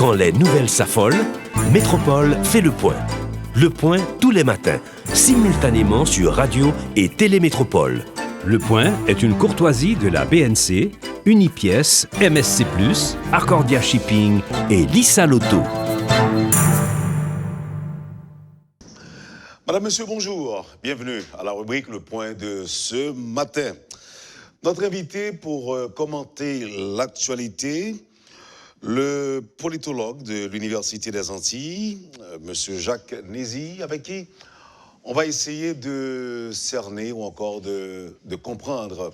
Quand les nouvelles s'affolent, Métropole fait le point. Le point tous les matins, simultanément sur Radio et Télémétropole. Le point est une courtoisie de la BNC, Unipièce, MSC+, Arcordia Shipping et Lisa Lotto. Madame, Monsieur, bonjour. Bienvenue à la rubrique Le Point de ce matin. Notre invité pour commenter l'actualité, le politologue de l'Université des Antilles, Monsieur Jacques Nézy, avec qui on va essayer de cerner ou encore de comprendre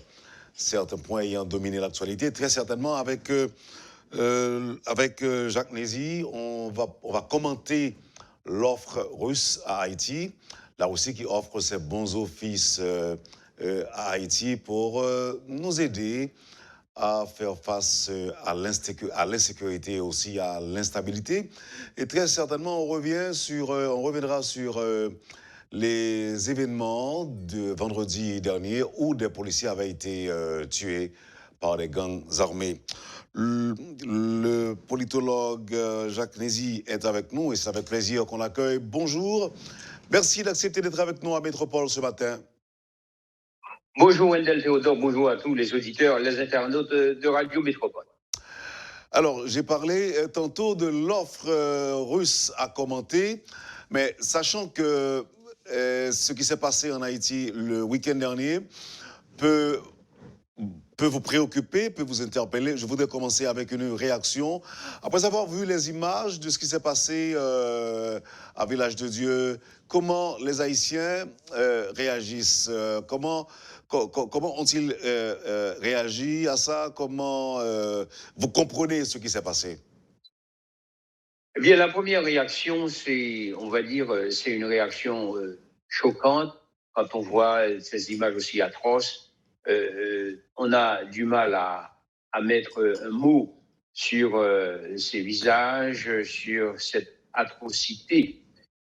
certains points ayant dominé l'actualité. Très certainement, avec Jacques Nézy, on va commenter l'offre russe à Haïti, la Russie qui offre ses bons offices à Haïti pour nous aider à faire face à l'insécurité et aussi à l'instabilité. Et très certainement, on reviendra sur les événements de vendredi dernier où des policiers avaient été tués par des gangs armés. Le politologue Jacques Nézy est avec nous et c'est avec plaisir qu'on l'accueille. Bonjour, merci d'accepter d'être avec nous à Métropole ce matin. Bonjour Wendell Théodore, bonjour à tous les auditeurs, les internautes de Radio Métropole. Alors, j'ai parlé tantôt de l'offre russe à commenter, mais sachant que ce qui s'est passé en Haïti le week-end dernier peut vous préoccuper, peut vous interpeller. Je voudrais commencer avec une réaction. Après avoir vu les images de ce qui s'est passé à Village de Dieu, comment les Haïtiens réagissent, comment ont-ils réagi à ça? Comment vous comprenez ce qui s'est passé? Eh bien, la première réaction, c'est une réaction choquante quand on voit ces images aussi atroces. On a du mal à mettre un mot sur ces visages, sur cette atrocité.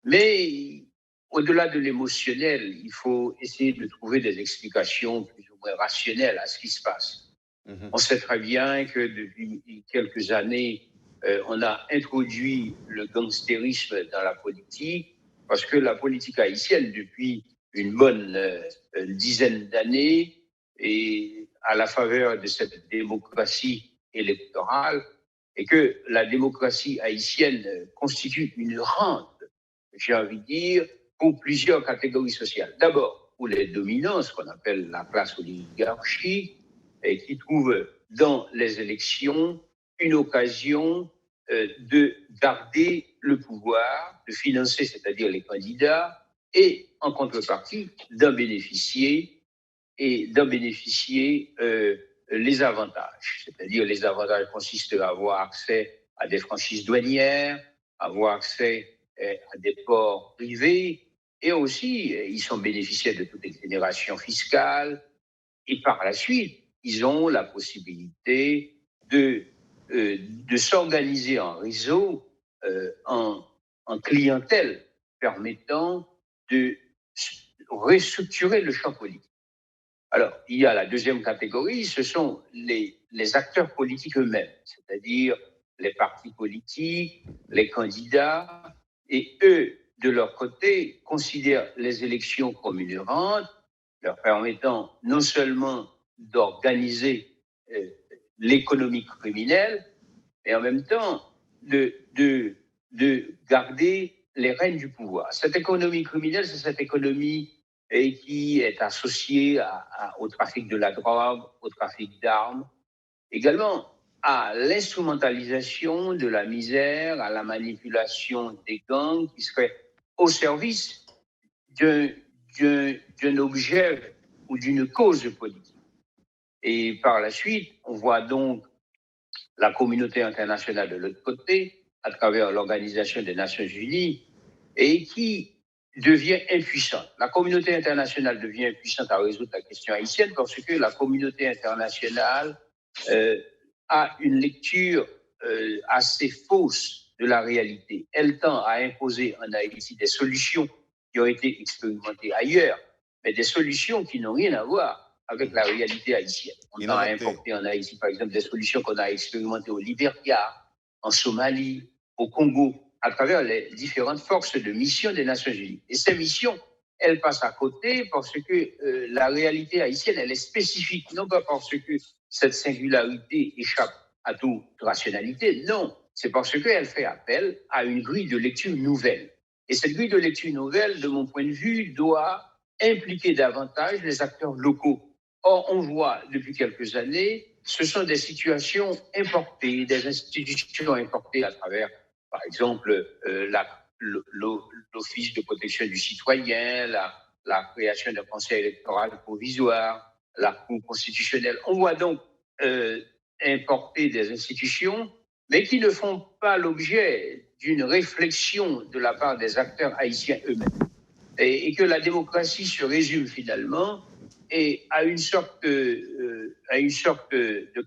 Mais au-delà de l'émotionnel, il faut essayer de trouver des explications plus ou moins rationnelles à ce qui se passe. On sait très bien que depuis quelques années, on a introduit le gangstérisme dans la politique, parce que la politique haïtienne, depuis une bonne dizaine d'années, et à la faveur de cette démocratie électorale, et que la démocratie haïtienne constitue une rente, j'ai envie de dire, pour plusieurs catégories sociales. D'abord, pour les dominants, ce qu'on appelle la classe oligarchique, et qui trouve dans les élections une occasion de garder le pouvoir, de financer, c'est-à-dire les candidats, et en contrepartie d'en bénéficier les avantages. C'est-à-dire les avantages consistent à avoir accès à des franchises douanières, avoir accès à des ports privés, et aussi ils sont bénéficiaires de toute exonération fiscale, et par la suite, ils ont la possibilité de s'organiser en réseau, en clientèle, permettant de restructurer le champ politique. Alors, il y a la deuxième catégorie, ce sont les acteurs politiques eux-mêmes, c'est-à-dire les partis politiques, les candidats, et eux, de leur côté, considèrent les élections comme une rente, leur permettant non seulement d'organiser l'économie criminelle, mais en même temps de garder les rênes du pouvoir. Cette économie criminelle, c'est cette économie qui est associée au trafic de la drogue, au trafic d'armes, également à l'instrumentalisation de la misère, à la manipulation des gangs qui seraient au service d'un objet ou d'une cause politique. Et par la suite, on voit donc la communauté internationale de l'autre côté, à travers l'Organisation des Nations Unies, et qui devient impuissante. La communauté internationale devient impuissante à résoudre la question haïtienne parce que la communauté internationale a une lecture assez fausse de la réalité. Elle tend à imposer en Haïti des solutions qui ont été expérimentées ailleurs, mais des solutions qui n'ont rien à voir avec la réalité haïtienne. On tend à importer en Haïti, par exemple, des solutions qu'on a expérimentées au Libéria, en Somalie, au Congo, à travers les différentes forces de mission des Nations Unies. Et ces missions, elles passent à côté parce que la réalité haïtienne, elle est spécifique, non pas parce que cette singularité échappe à toute rationalité, non, c'est parce qu'elle fait appel à une grille de lecture nouvelle. Et cette grille de lecture nouvelle, de mon point de vue, doit impliquer davantage les acteurs locaux. Or, on voit depuis quelques années, ce sont des situations importées, des institutions importées à travers, par exemple, l'Office de protection du citoyen, la création d'un conseil électoral provisoire, la Cour constitutionnelle. On voit donc importer des institutions, mais qui ne font pas l'objet d'une réflexion de la part des acteurs haïtiens eux-mêmes. Et que la démocratie se résume finalement à une sorte de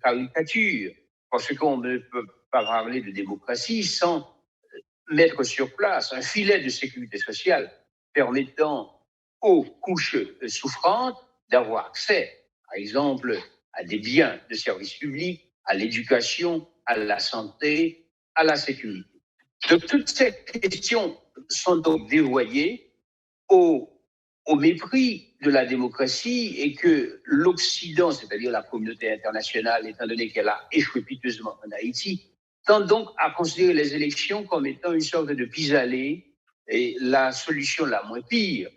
caricature, parce qu'on ne peut pas parler de démocratie sans mettre sur place un filet de sécurité sociale permettant aux couches souffrantes d'avoir accès, par exemple, à des biens de service public, à l'éducation, à la santé, à la sécurité. Donc, toutes ces questions sont donc dévoyées au mépris de la démocratie et que l'Occident, c'est-à-dire la communauté internationale, étant donné qu'elle a échoué piteusement en Haïti, tend donc à considérer les élections comme étant une sorte de pis-aller et la solution la moins pire,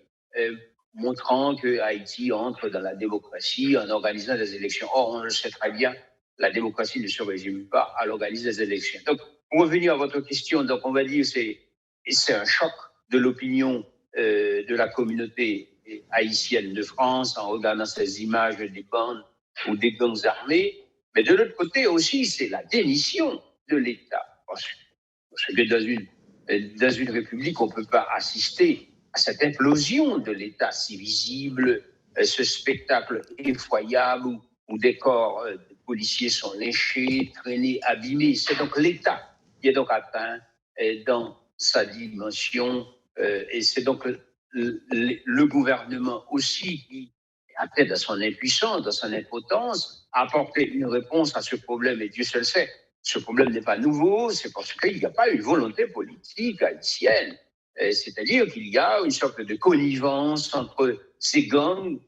montrant que Haïti entre dans la démocratie en organisant des élections. Or, on le sait très bien, la démocratie ne se résume pas à l'organiser des élections. Donc, pour revenir à votre question, donc on va dire que c'est un choc de l'opinion de la communauté haïtienne de France en regardant ces images des bandes ou des gangs armés. Mais de l'autre côté aussi, c'est la démission de l'État. Parce que dans une république, on ne peut pas assister à cette implosion de l'État si visible, ce spectacle effroyable où des corps de policiers sont léchés, traînés, abîmés. C'est donc l'État qui est donc atteint dans sa dimension et c'est donc le gouvernement aussi qui, après, dans son impuissance, dans son impotence, a apporté une réponse à ce problème. Et Dieu seul sait, ce problème n'est pas nouveau, c'est parce qu'il n'y a pas une volonté politique haïtienne. C'est-à-dire qu'il y a une sorte de connivence entre ces gangs,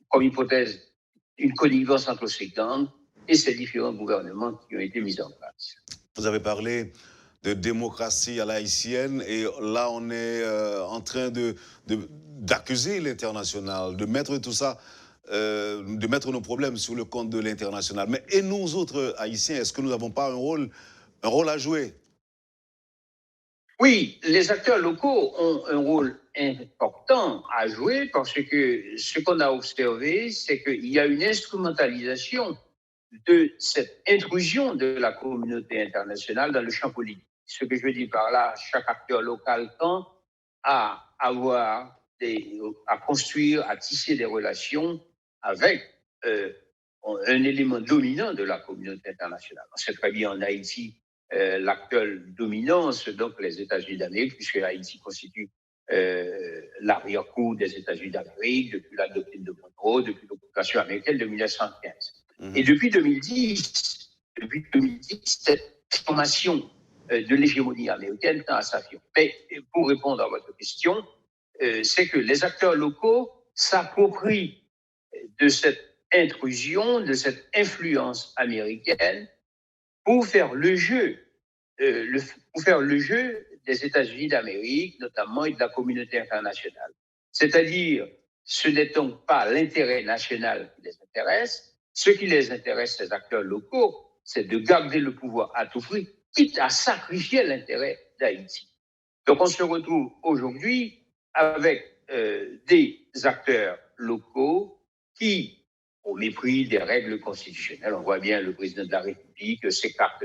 comme hypothèse, une connivence entre ces gangs et ces différents gouvernements qui ont été mis en place. Vous avez parlé de démocratie à l'haïtienne et là on est en train d'accuser l'international, de mettre tout ça, de mettre nos problèmes sur le compte de l'international. Mais et nous autres haïtiens, est-ce que nous n'avons pas un rôle à jouer? Oui, les acteurs locaux ont un rôle important à jouer parce que ce qu'on a observé, c'est qu'il y a une instrumentalisation de cette intrusion de la communauté internationale dans le champ politique. Ce que je veux dire par là, chaque acteur local tend à construire, à tisser des relations avec un élément dominant de la communauté internationale. On sait très bien en Haïti, l'actuelle dominance, donc les États-Unis d'Amérique, puisque Haïti constitue l'arrière-cour des États-Unis d'Amérique depuis la doctrine de Monroe, depuis l'occupation américaine de 1915. Et depuis 2010, cette formation de l'hégémonie américaine tend à s'affirmer. Mais pour répondre à votre question, c'est que les acteurs locaux s'approprient de cette intrusion, de cette influence américaine pour faire le jeu des États-Unis d'Amérique, notamment, et de la communauté internationale. C'est-à-dire, ce n'est donc pas l'intérêt national qui les intéresse. Ce qui les intéresse, ces acteurs locaux, c'est de garder le pouvoir à tout prix, quitte à sacrifier l'intérêt d'Haïti. Donc, on se retrouve aujourd'hui avec des acteurs locaux qui, au mépris des règles constitutionnelles, on voit bien le président de la République s'écarte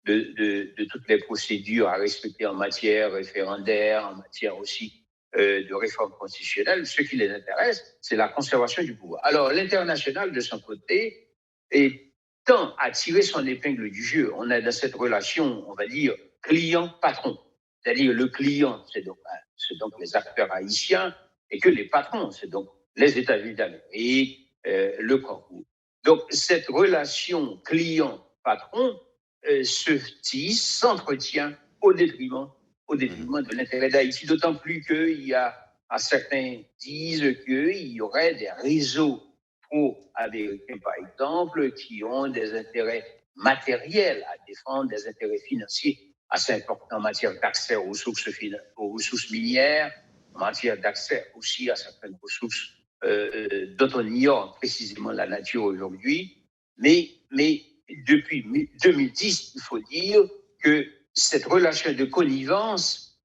de toutes les procédures à respecter en matière référendaire, en matière aussi de réforme constitutionnelle. Ce qui les intéresse, c'est la conservation du pouvoir. Alors, l'international, de son côté, tend à tirer son épingle du jeu. On a dans cette relation, on va dire, client-patron. C'est-à-dire le client, c'est donc les acteurs haïtiens, et que les patrons, c'est donc les États-Unis d'Amérique, le Congo. Donc, cette relation client-patron se tisse, s'entretient au détriment de l'intérêt d'Haïti, d'autant plus qu'il y a, certains disent qu'il y aurait des réseaux pro-américains, par exemple, qui ont des intérêts matériels à défendre, des intérêts financiers assez importants en matière d'accès aux ressources minières, en matière d'accès aussi à certaines ressources dont on ignore précisément la nature aujourd'hui. Mais depuis 2010, il faut dire que cette relation de connivence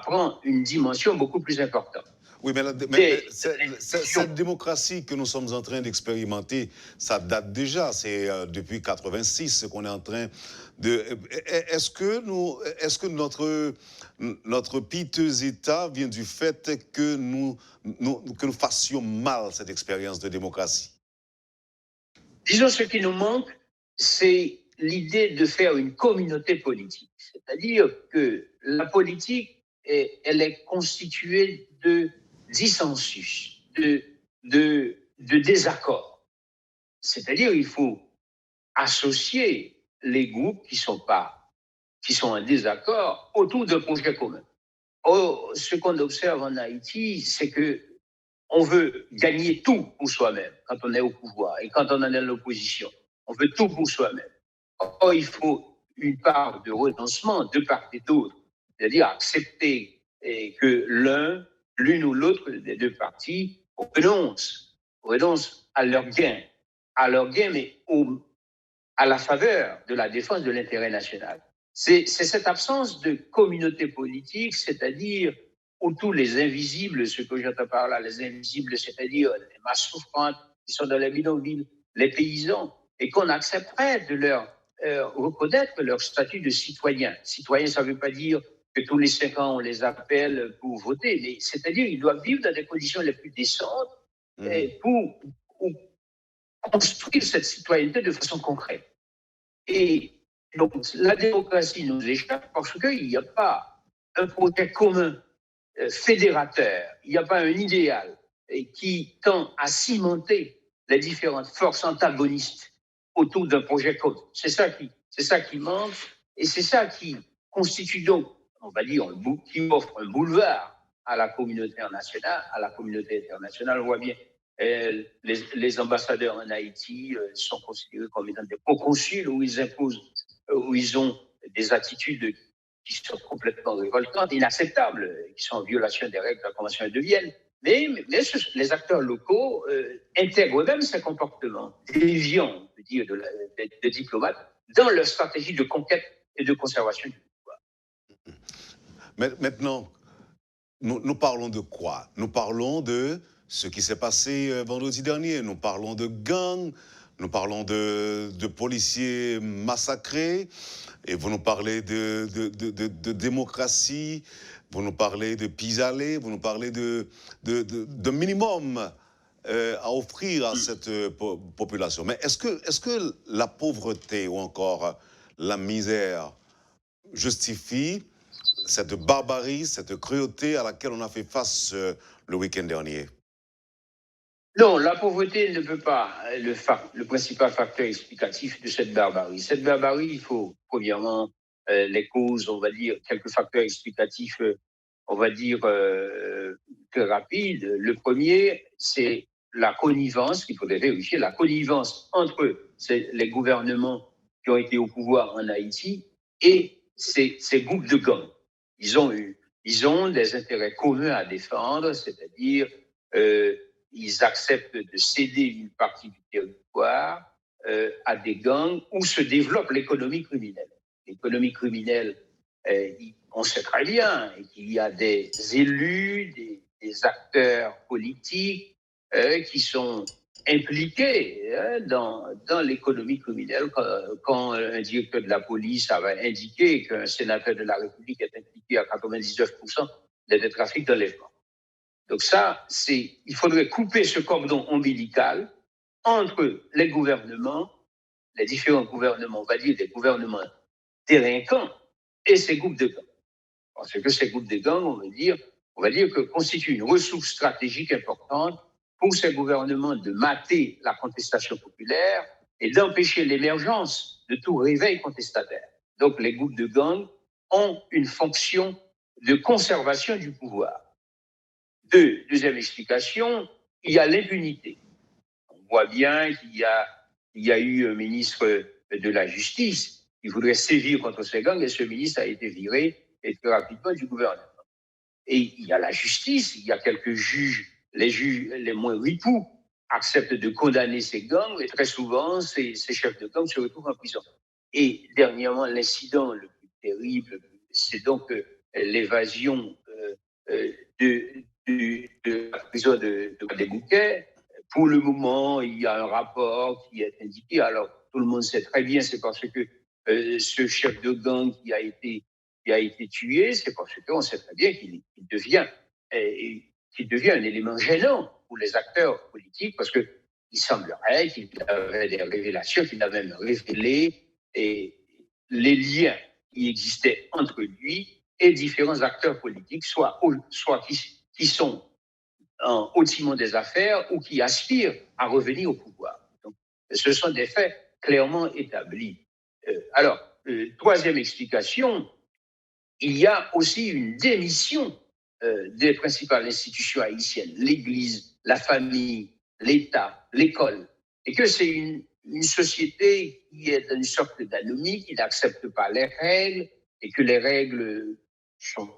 prend une dimension beaucoup plus importante. Oui, mais cette démocratie que nous sommes en train d'expérimenter, ça date déjà. C'est depuis 86 qu'on est en train de. Est-ce que notre piteux état vient du fait que nous fassions mal cette expérience de démocratie? Disons, ce qui nous manque, c'est l'idée de faire une communauté politique. C'est-à-dire que la politique, elle est constituée de dissensus, de désaccords. C'est-à-dire qu'il faut associer les groupes qui sont en désaccord autour d'un projet commun. Or, ce qu'on observe en Haïti, c'est que on veut gagner tout pour soi-même quand on est au pouvoir et quand on est dans l'opposition. On veut tout pour soi-même. Or, il faut une part de renoncement de part et d'autre, c'est-à-dire accepter que l'une ou l'autre des deux parties renonce à leur gain, mais à la faveur de la défense de l'intérêt national. C'est cette absence de communauté politique, c'est-à-dire autour les invisibles, ce que j'entends par là, les invisibles, c'est-à-dire les masses souffrantes qui sont dans les bidonvilles, les paysans, et qu'on accepterait de leur reconnaître leur statut de citoyen. Citoyen, ça ne veut pas dire que tous les 5 ans, on les appelle pour voter, mais c'est-à-dire qu'ils doivent vivre dans des conditions les plus décentes pour construire cette citoyenneté de façon concrète. Et donc, la démocratie nous échappe parce qu'il n'y a pas un projet commun fédérateur, il n'y a pas un idéal qui tend à cimenter les différentes forces antagonistes autour d'un projet commun. C'est ça qui manque et c'est ça qui constitue donc, on va dire, qui offre un boulevard à la communauté internationale. On voit bien les ambassadeurs en Haïti sont considérés comme étant des proconsuls où ils ont des attitudes qui sont complètement révoltantes, inacceptables, qui sont en violation des règles de la Convention de Vienne. Mais les acteurs locaux intègrent eux-mêmes ces comportements déviants, on peut dire, des diplomates dans leur stratégie de conquête et de conservation du pouvoir. Mais maintenant, nous parlons de quoi? Nous parlons de ce qui s'est passé vendredi dernier. Nous parlons de gangs, nous parlons de policiers massacrés, et vous nous parlez de démocratie, vous nous parlez de pis-aller, vous nous parlez de minimum à offrir à cette population. Mais est-ce que la pauvreté ou encore la misère justifie cette barbarie, cette cruauté à laquelle on a fait face le week-end dernier? Non, la pauvreté ne peut pas être le principal facteur explicatif de cette barbarie. Cette barbarie, il faut, premièrement, les causes, on va dire, quelques facteurs explicatifs, on va dire, très rapides. Le premier, c'est la connivence, qu'il faudrait vérifier, la connivence entre les gouvernements qui ont été au pouvoir en Haïti et ces groupes de gangs. Ils ont des intérêts communs à défendre, c'est-à-dire ils acceptent de céder une partie du territoire à des gangs où se développe l'économie criminelle. L'économie criminelle, on sait très bien qu'il y a des élus, des acteurs politiques qui sont impliqués dans l'économie criminelle. Quand un directeur de la police avait indiqué qu'un sénateur de la République est impliqué à 99% dans des trafics d'enlèvement. Donc ça, il faudrait couper ce cordon ombilical entre les gouvernements, les différents gouvernements, on va dire des gouvernements délinquants et ces groupes de gangs. Parce que ces groupes de gangs, on va dire que constituent une ressource stratégique importante pour ces gouvernements de mater la contestation populaire et d'empêcher l'émergence de tout réveil contestataire. Donc, les groupes de gangs ont une fonction de conservation du pouvoir. Deuxième explication, il y a l'impunité. On voit bien qu'il y a eu un ministre de la Justice qui voudrait sévir contre ces gangs et ce ministre a été viré et très rapidement du gouvernement. Et il y a la justice, il y a quelques juges, les juges les moins ripoux acceptent de condamner ces gangs et très souvent, ces chefs de gang se retrouvent en prison. Et dernièrement, l'incident le plus terrible, c'est donc l'évasion de la prison de des Bouquets. Pour le moment, il y a un rapport qui est indiqué. Alors, tout le monde sait très bien, c'est parce que ce chef de gang qui a été tué, c'est parce qu'on sait très bien qu'il devient un élément gênant pour les acteurs politiques, parce qu'il semblerait qu'il avait des révélations, qu'il a même révélé et les liens qui existaient entre lui et différents acteurs politiques, soit qui sont au timon des affaires ou qui aspirent à revenir au pouvoir. Donc, ce sont des faits clairement établis. Troisième explication, il y a aussi une démission des principales institutions haïtiennes, l'Église, la famille, l'État, l'école, et que c'est une société qui est dans une sorte d'anomie, qui n'accepte pas les règles, et que les règles sont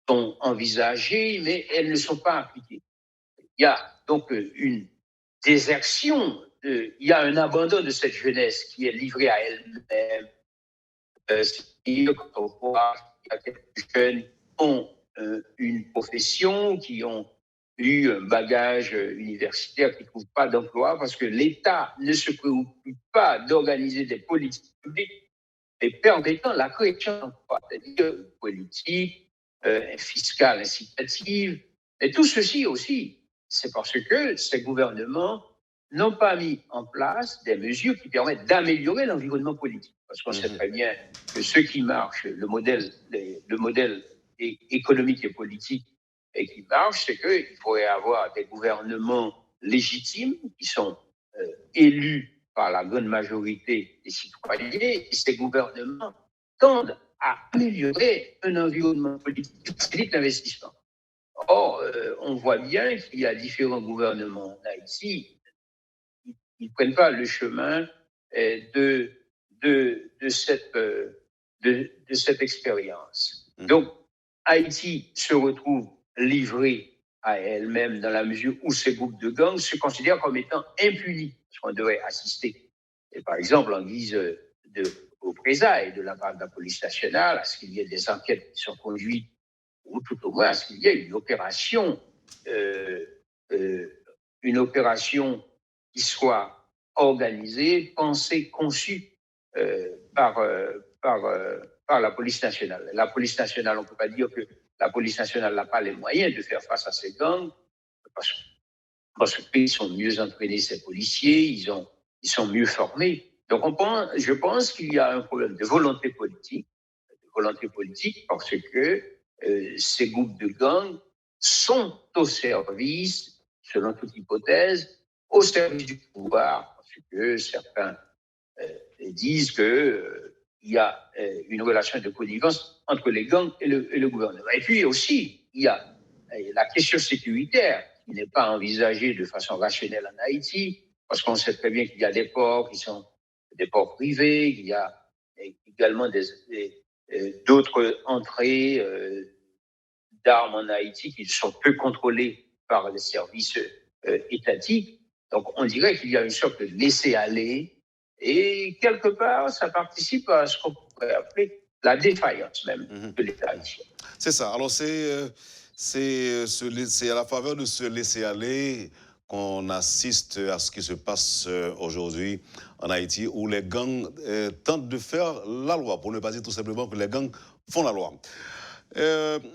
envisagées, mais elles ne sont pas appliquées. Il y a donc une désertion, il y a un abandon de cette jeunesse qui est livrée à elle-même. C'est-à-dire qu'on voit qu'il y a quelques jeunes qui ont une profession, qui ont eu un bagage universitaire, qui ne trouvent pas d'emploi parce que l'État ne se préoccupe pas d'organiser des politiques publiques et permettant la création d'emplois, c'est-à-dire politique, fiscale, incitative. Et tout ceci aussi, c'est parce que ces gouvernements n'ont pas mis en place des mesures qui permettent d'améliorer l'environnement politique. Parce qu'on sait très bien que ce qui marche, le modèle économique et politique et qui marche, c'est qu'il pourrait avoir des gouvernements légitimes qui sont élus par la grande majorité des citoyens, et ces gouvernements tendent à améliorer un environnement politique qui facilite l'investissement. Or, on voit bien qu'il y a différents gouvernements en Haïti, ils ne prennent pas le chemin de cette expérience. Donc, Haïti se retrouve livrée à elle-même dans la mesure où ces groupes de gangs se considèrent comme étant impunis, parce qu'on devrait assister, et par exemple, en guise de représailles de la part de la police nationale, à ce qu'il y ait des enquêtes qui sont conduites, ou tout au moins à ce qu'il y ait une opération qui soit organisée, pensée, conçue par la police nationale. La police nationale, on ne peut pas dire que la police nationale n'a pas les moyens de faire face à ces gangs, parce qu'ils sont mieux entraînés, ces policiers, ils sont mieux formés. Donc, je pense qu'il y a un problème de volonté politique parce que ces groupes de gangs sont au service, selon toute hypothèse, au service du pouvoir, parce que certains disent qu'il y a une relation de connivence entre les gangs et le gouvernement. Et puis aussi, il y a la question sécuritaire qui n'est pas envisagée de façon rationnelle en Haïti, parce qu'on sait très bien qu'il y a des ports qui sont des ports privés, il y a également d'autres entrées d'armes en Haïti qui sont peu contrôlées par les services étatiques. Donc, on dirait qu'il y a une sorte de laisser-aller et quelque part, ça participe à ce qu'on pourrait appeler la défaillance même de l'État haïtien. C'est ça. Alors, c'est à la faveur de ce laisser-aller qu'on assiste à ce qui se passe aujourd'hui en Haïti, où les gangs tentent de faire la loi, pour ne pas dire tout simplement que les gangs font la loi.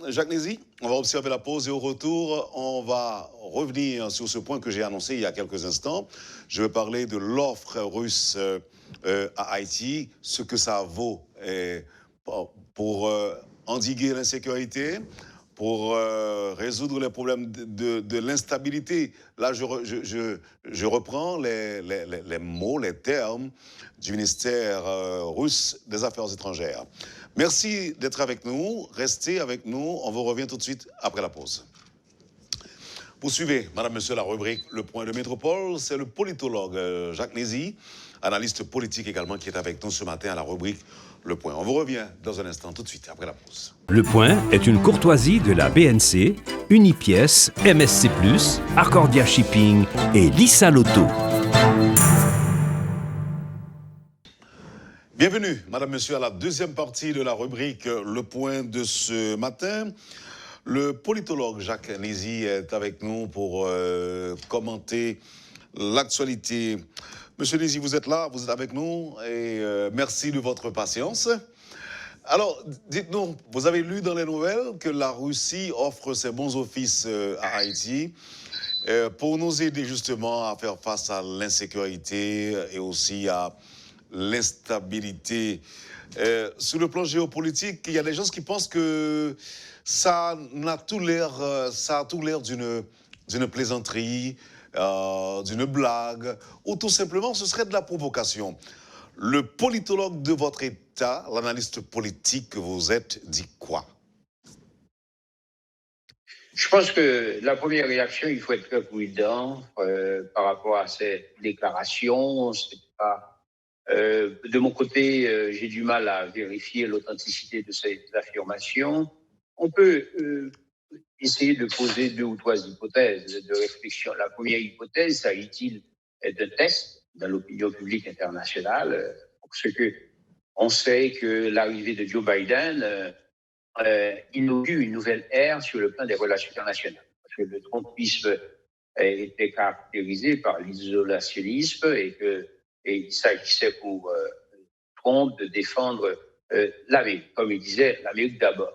Jacques Nézy, on va observer la pause et au retour, on va revenir sur ce point que j'ai annoncé il y a quelques instants. Je vais parler de l'offre russe à Haïti, ce que ça vaut pour endiguer l'insécurité, pour résoudre les problèmes de l'instabilité. Là, je reprends les mots, les termes du ministère russe des Affaires étrangères. Merci d'être avec nous. Restez avec nous. On vous revient tout de suite après la pause. Vous suivez, madame, monsieur, la rubrique Le Point de Métropole. C'est le politologue Jacques Nézy, analyste politique également, qui est avec nous ce matin à la rubrique Le Point. On vous revient dans un instant, tout de suite, après la pause. Le Point est une courtoisie de la BNC, Unipièce, MSC+, Accordia Shipping et Lisa Lotto. Bienvenue, madame, monsieur, à la deuxième partie de la rubrique Le Point de ce matin. Le politologue Jacques Nézy est avec nous pour commenter l'actualité. Monsieur Nézy, vous êtes là, vous êtes avec nous et merci de votre patience. Alors, dites-nous, vous avez lu dans les nouvelles que la Russie offre ses bons offices à Haïti pour nous aider justement à faire face à l'insécurité et aussi à l'instabilité. Sur le plan géopolitique, il y a des gens qui pensent que ça a tout l'air d'une plaisanterie, d'une blague, ou tout simplement ce serait de la provocation. Le politologue de votre État, l'analyste politique que vous êtes, dit quoi? Je pense que la première réaction, il faut être très prudent par rapport à ces déclarations. De mon côté, j'ai du mal à vérifier l'authenticité de ces affirmations. On peut essayer de poser 2 ou 3 hypothèses de réflexion. La première hypothèse, s'agit-il d'un test dans l'opinion publique internationale? Parce que on sait que l'arrivée de Joe Biden inaugure une nouvelle ère sur le plan des relations internationales. Parce que le trumpisme était caractérisé par l'isolationnisme et il s'agissait pour Trump de défendre l'Amérique, comme il disait, l'Amérique d'abord.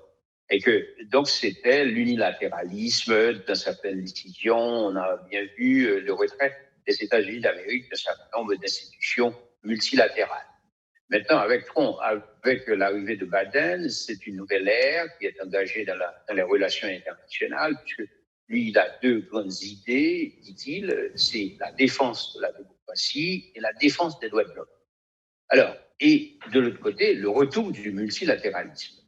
Et que donc c'était l'unilatéralisme dans certaines décisions. On a bien vu le retrait des États-Unis d'Amérique d'un certain nombre d'institutions multilatérales. Maintenant, avec Trump, avec l'arrivée de Biden, c'est une nouvelle ère qui est engagée dans les relations internationales, puisque lui, il a 2 grandes idées, dit-il, c'est la défense de la démocratie et la défense des droits de l'homme. Alors, et de l'autre côté, le retour du multilatéralisme.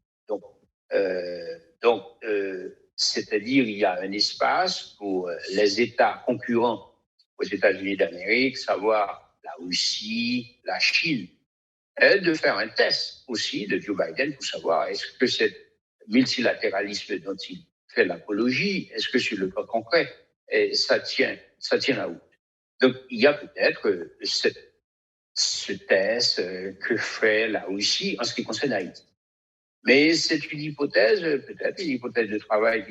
C'est-à-dire il y a un espace pour les États concurrents aux États-Unis d'Amérique, savoir la Russie, la Chine, de faire un test aussi de Joe Biden pour savoir est-ce que ce multilatéralisme dont il fait l'apologie, est-ce que sur le plan concret, ça tient la route. Donc il y a peut-être ce test que fait la Russie en ce qui concerne Haïti. Mais c'est une hypothèse, peut-être une hypothèse de travail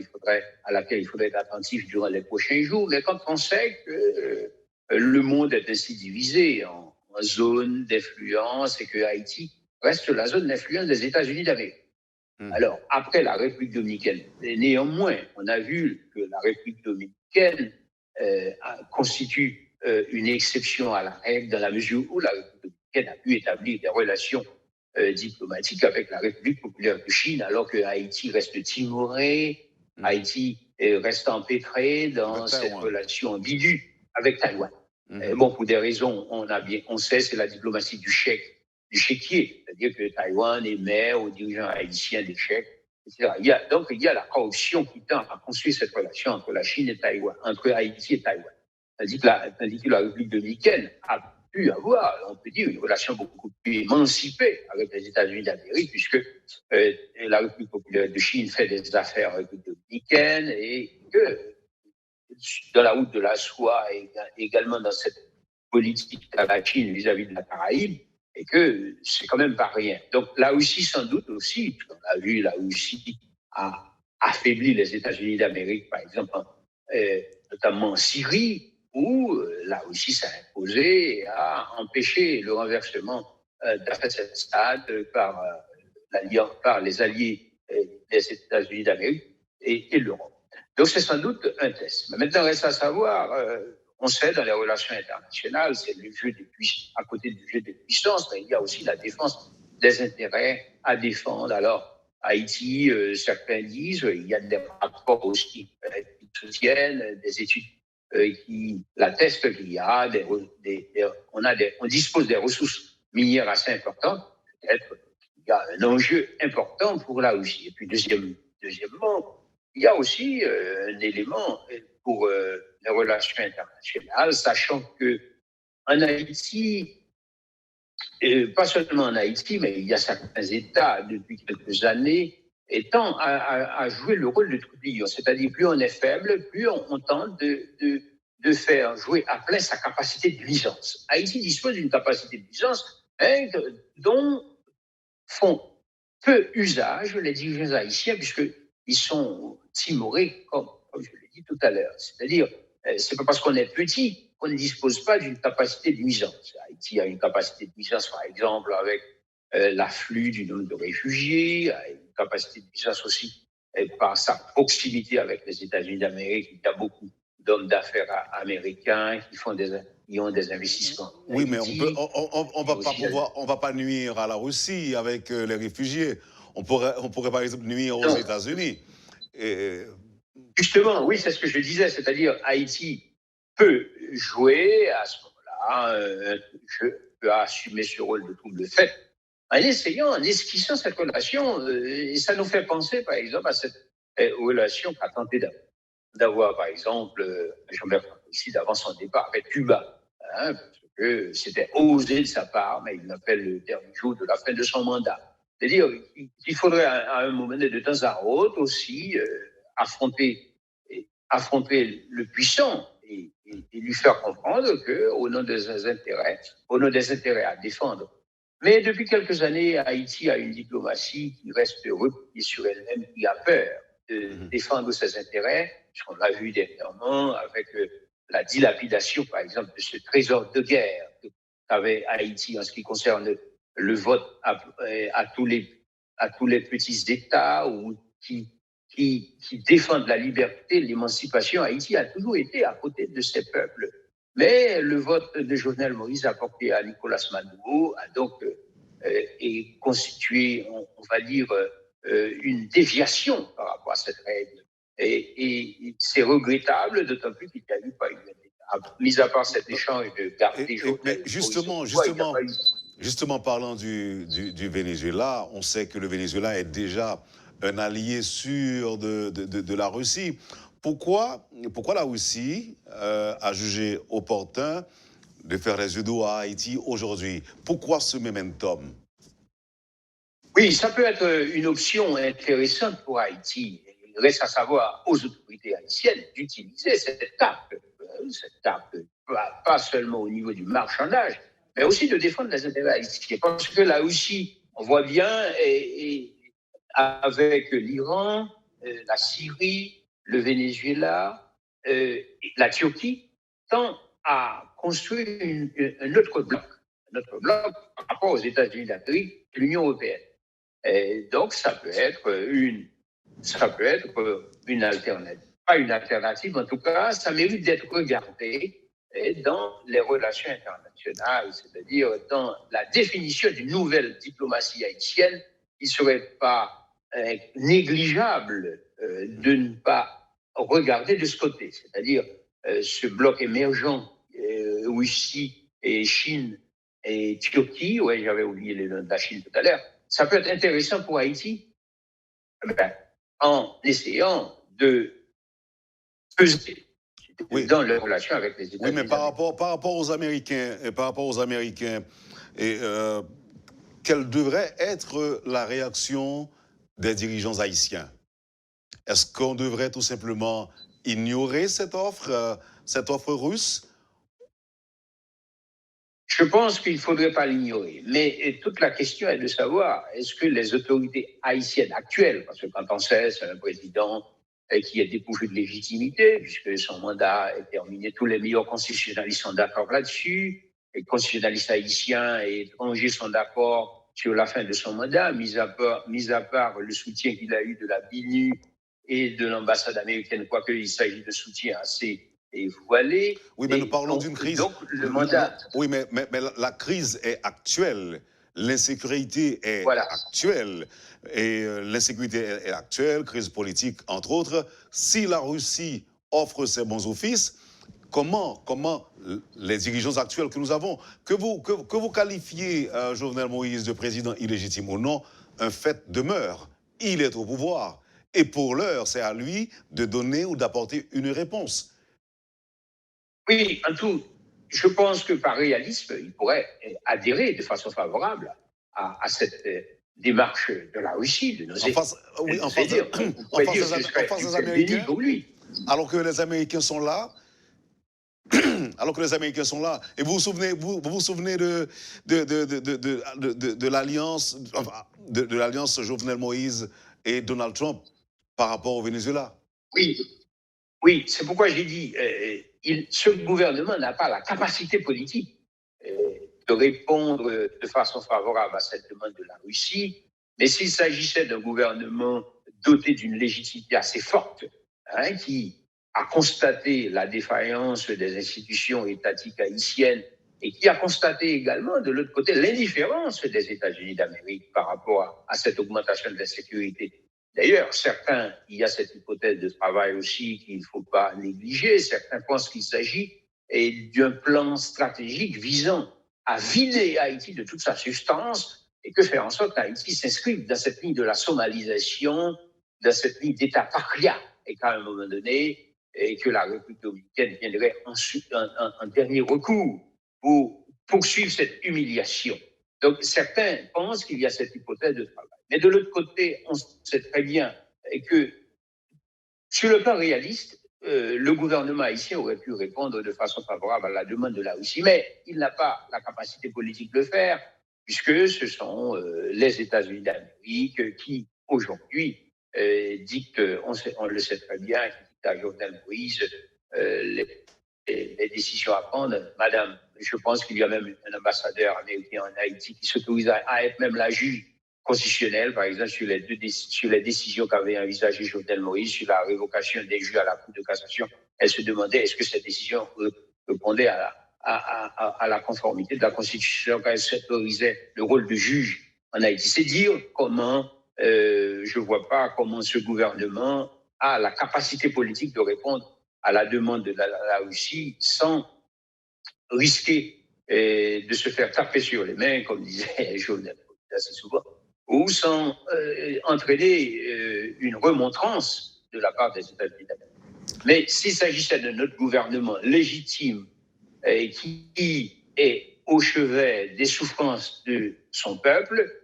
à laquelle il faudrait être attentif durant les prochains jours. Mais quand on sait que le monde est ainsi divisé en zones d'influence et que Haïti reste la zone d'influence des États-Unis d'Amérique. Alors, après la République dominicaine, néanmoins, on a vu que la République dominicaine constitue une exception à la règle dans la mesure où la République dominicaine a pu établir des relations diplomatiques avec la République populaire de Chine, alors que Haïti reste timoré, Haïti reste empêtré dans cette relation ambiguë avec Taïwan. Bon, pour des raisons, on sait, c'est la diplomatie du chéquier, c'est-à-dire que Taïwan émet aux dirigeants haïtiens des chèques, etc. Donc, il y a la corruption qui tend à construire cette relation entre la Chine et Taïwan, entre Haïti et Taïwan. Tandis que la République dominicaine a pu avoir, on peut dire, une relation beaucoup plus émancipée avec les États-Unis d'Amérique, puisque la République populaire de Chine fait des affaires en République dominicaine et que dans la route de la soie et également dans cette politique de la Chine vis-à-vis de la Caraïbe, et que c'est quand même pas rien. Donc la Russie, sans doute aussi, on a vu, la Russie a affaibli les États-Unis d'Amérique, par exemple, notamment en Syrie, où la Russie s'est imposée et a empêché le renversement d'Al-Assad par les alliés des États-Unis d'Amérique et l'Europe. Donc c'est sans doute un test. Mais maintenant, reste à savoir, on sait dans les relations internationales, c'est le jeu des puissances, à côté du jeu des puissances, mais il y a aussi la défense des intérêts à défendre. Alors, Haïti, certains disent, il y a des rapports aussi qui soutiennent, des études qui l'attestent qu'il y a on dispose des ressources minières assez importantes. Peut-être qu'il y a un enjeu important pour là aussi. Et puis deuxièmement, il y a aussi un élément pour les relations internationales, sachant que en Haïti, et pas seulement en Haïti, mais il y a certains États depuis quelques années étant à jouer le rôle de tribillon. C'est-à-dire, plus on est faible, plus on tente de faire jouer à plein sa capacité de nuisance. Haïti dispose d'une capacité de nuisance dont font peu usage les dirigeants haïtiens, puisqu'ils sont timorés, comme je l'ai dit tout à l'heure. C'est-à-dire, c'est pas parce qu'on est petit qu'on ne dispose pas d'une capacité de nuisance. Haïti a une capacité de nuisance, par exemple, avec l'afflux du nombre de réfugiés, a une capacité de nuisance aussi par sa proximité avec les États-Unis d'Amérique. Il y a beaucoup d'hommes d'affaires américains qui ont des investissements. Oui, mais on va pas nuire à la Russie avec les réfugiés. On pourrait par exemple nuire aux États-Unis. Justement, oui, c'est ce que je disais, c'est-à-dire Haïti peut jouer à ce moment-là, peut assumer ce rôle de trouble fait en esquissant cette relation. Et ça nous fait penser, par exemple, à cette relation qu'a tenté d'avoir, par exemple, Jean-Bertrand Aristide avant son départ avec Cuba. Parce que c'était osé de sa part, mais il l'appelle le dernier jour de la fin de son mandat. C'est-à-dire qu'il faudrait à un moment de temps à autre aussi affronter le puissant et lui faire comprendre qu'au nom des intérêts à défendre. Mais depuis quelques années, Haïti a une diplomatie qui reste repliée sur elle-même, qui a peur de défendre ses intérêts, puisqu'on l'a vu dernièrement avec la dilapidation, par exemple, de ce trésor de guerre qu'avait Haïti en ce qui concerne le vote à tous les petits États ou qui défendent la liberté, l'émancipation. Haïti a toujours été à côté de ces peuples. Mais le vote de Jovenel Moïse apporté à Nicolas Maduro a donc constitué, on va dire, une déviation par rapport à cette règle. Et c'est regrettable, d'autant plus qu'il n'y a eu pas une mis à part cet échange de garde des jours. Mais justement, parlant du Venezuela, on sait que le Venezuela est déjà un allié sûr de la Russie. Pourquoi la Russie a jugé opportun de faire les yeux d'eau à Haïti aujourd'hui? Pourquoi ce momentum? Oui, ça peut être une option intéressante pour Haïti. Il reste à savoir aux autorités haïtiennes d'utiliser cette tape, pas seulement au niveau du marchandage, mais aussi de défendre les intérêts haïtiens. Parce que la Russie, on voit bien, avec l'Iran, la Syrie, le Venezuela, la Turquie, tend à construire un autre bloc par rapport aux États-Unis d'Amérique, l'Union européenne. Et donc, ça peut être une alternative. Pas une alternative, en tout cas, ça mérite d'être regardé dans les relations internationales, c'est-à-dire dans la définition d'une nouvelle diplomatie haïtienne. Il ne serait pas négligeable de ne pas regarder de ce côté, c'est-à-dire ce bloc émergent, Russie et Chine et Turquie, ouais, j'avais oublié le nom de la Chine tout à l'heure, ça peut être intéressant pour Haïti en essayant de peser dans les relations avec les États-Unis. Oui, mais par rapport aux Américains, quelle devrait être la réaction des dirigeants haïtiens? Est-ce qu'on devrait tout simplement ignorer cette offre russe? Je pense qu'il ne faudrait pas l'ignorer. Mais toute la question est de savoir, est-ce que les autorités haïtiennes actuelles, parce que quand on sait, c'est un président qui est dépourvu de légitimité, puisque son mandat est terminé, tous les meilleurs constitutionnalistes sont d'accord là-dessus, les constitutionnalistes haïtiens et étrangers sont d'accord sur la fin de son mandat, mis à part le soutien qu'il a eu de la BINU et de l'ambassade américaine, quoique il s'agit de soutien assez voilé. Oui, mais nous parlons d'une crise. Donc, le mandat. Oui, mais la crise est actuelle. l'insécurité est actuelle. Et l'insécurité est actuelle, crise politique, entre autres. Si la Russie offre ses bons offices, comment les dirigeants actuels que nous avons, que vous qualifiez Jovenel Moïse de président illégitime ou non, un fait demeure. Il est au pouvoir. Et pour l'heure, c'est à lui de donner ou d'apporter une réponse. Oui, en tout, je pense que par réalisme, il pourrait adhérer de façon favorable à cette démarche de la Russie, de nos en face des Américains, pour lui. Alors que les Américains sont là, et vous vous souvenez de l'alliance, de l'alliance Jovenel Moïse et Donald Trump par rapport au Venezuela. Oui, c'est pourquoi j'ai dit, ce gouvernement n'a pas la capacité politique de répondre de façon favorable à cette demande de la Russie, mais s'il s'agissait d'un gouvernement doté d'une légitimité assez forte, qui a constaté la défaillance des institutions étatiques haïtiennes et qui a constaté également, de l'autre côté, l'indifférence des États-Unis d'Amérique par rapport à cette augmentation de l'insécurité. D'ailleurs, il y a cette hypothèse de travail aussi qu'il ne faut pas négliger. Certains pensent qu'il s'agit d'un plan stratégique visant à vider Haïti de toute sa substance et que faire en sorte qu'Haïti s'inscrive dans cette ligne de la somalisation, dans cette ligne d'État paria, et qu'à un moment donné, et que la République dominicaine viendrait ensuite en dernier recours pour poursuivre cette humiliation. Donc, certains pensent qu'il y a cette hypothèse de travail. Mais de l'autre côté, on sait très bien que, sur le plan réaliste, le gouvernement haïtien aurait pu répondre de façon favorable à la demande de la Russie, mais il n'a pas la capacité politique de le faire, puisque ce sont les États-Unis d'Amérique qui, aujourd'hui, dictent, on le sait très bien, à Jovenel Moïse, les décisions à prendre. Madame, je pense qu'il y a même un ambassadeur américain en Haïti qui s'autorise à être même la juge constitutionnelle, par exemple, sur les décisions qu'avait envisagées Jovenel Moïse sur la révocation des juges à la Cour de cassation. Elle se demandait est-ce que cette décision répondait à la conformité de la Constitution quand elle s'autorisait le rôle de juge en Haïti. C'est dire comment, je ne vois pas comment ce gouvernement a la capacité politique de répondre à la demande de la Russie sans risquer de se faire taper sur les mains, comme disait Jovenel assez souvent, ou sans entraîner une remontrance de la part des États-Unis d'Amérique. Mais s'il s'agissait de notre gouvernement légitime qui est au chevet des souffrances de son peuple,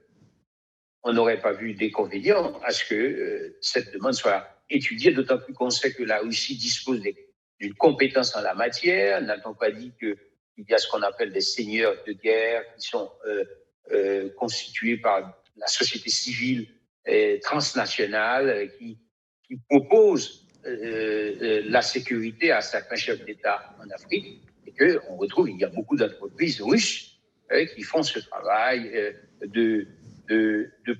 on n'aurait pas vu d'inconvénient à ce que cette demande soit étudiée, d'autant plus qu'on sait que la Russie dispose d'une compétence en la matière. N'a-t-on pas dit qu'il y a ce qu'on appelle des seigneurs de guerre qui sont constitués par la société civile transnationale qui propose la sécurité à certains chefs d'État en Afrique, et qu'on retrouve, il y a beaucoup d'entreprises russes qui font ce travail de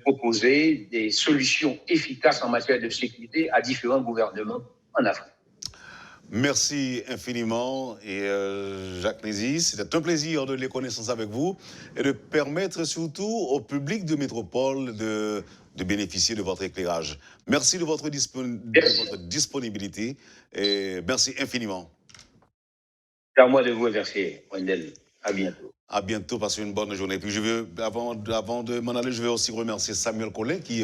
proposer des solutions efficaces en matière de sécurité à différents gouvernements en Afrique. Merci infiniment, et Jacques Nézy, c'était un plaisir de les connaissances avec vous et de permettre surtout au public de Métropole de bénéficier de votre éclairage. Merci de votre disponibilité et merci infiniment. C'est à moi de vous remercier, Wendel. À bientôt. À bientôt, passez une bonne journée. Puis avant de m'en aller, je vais aussi remercier Samuel Collin qui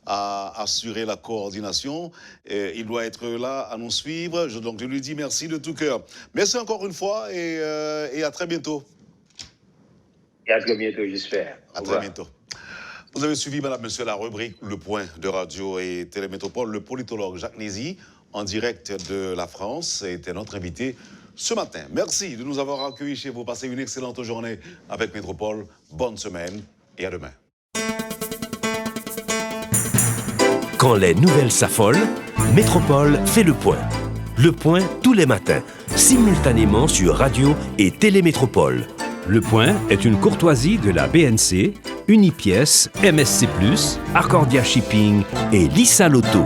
a assuré la coordination. Il doit être là à nous suivre. Donc je lui dis merci de tout cœur. Merci encore une fois et à très bientôt. Et à très bientôt, j'espère. À très bientôt. Vous avez suivi, madame, monsieur, la rubrique Le Point de Radio et Télémétropole. Le politologue Jacques Nézy, en direct de la France, était notre invité ce matin. Merci de nous avoir accueillis chez vous. Passez une excellente journée avec Métropole. Bonne semaine et à demain. Quand les nouvelles s'affolent, Métropole fait le point. Le point tous les matins, simultanément sur Radio et Télémétropole. Le Point est une courtoisie de la BNC, Unipièce, MSC+, Accordia Shipping et Lisa Lotto.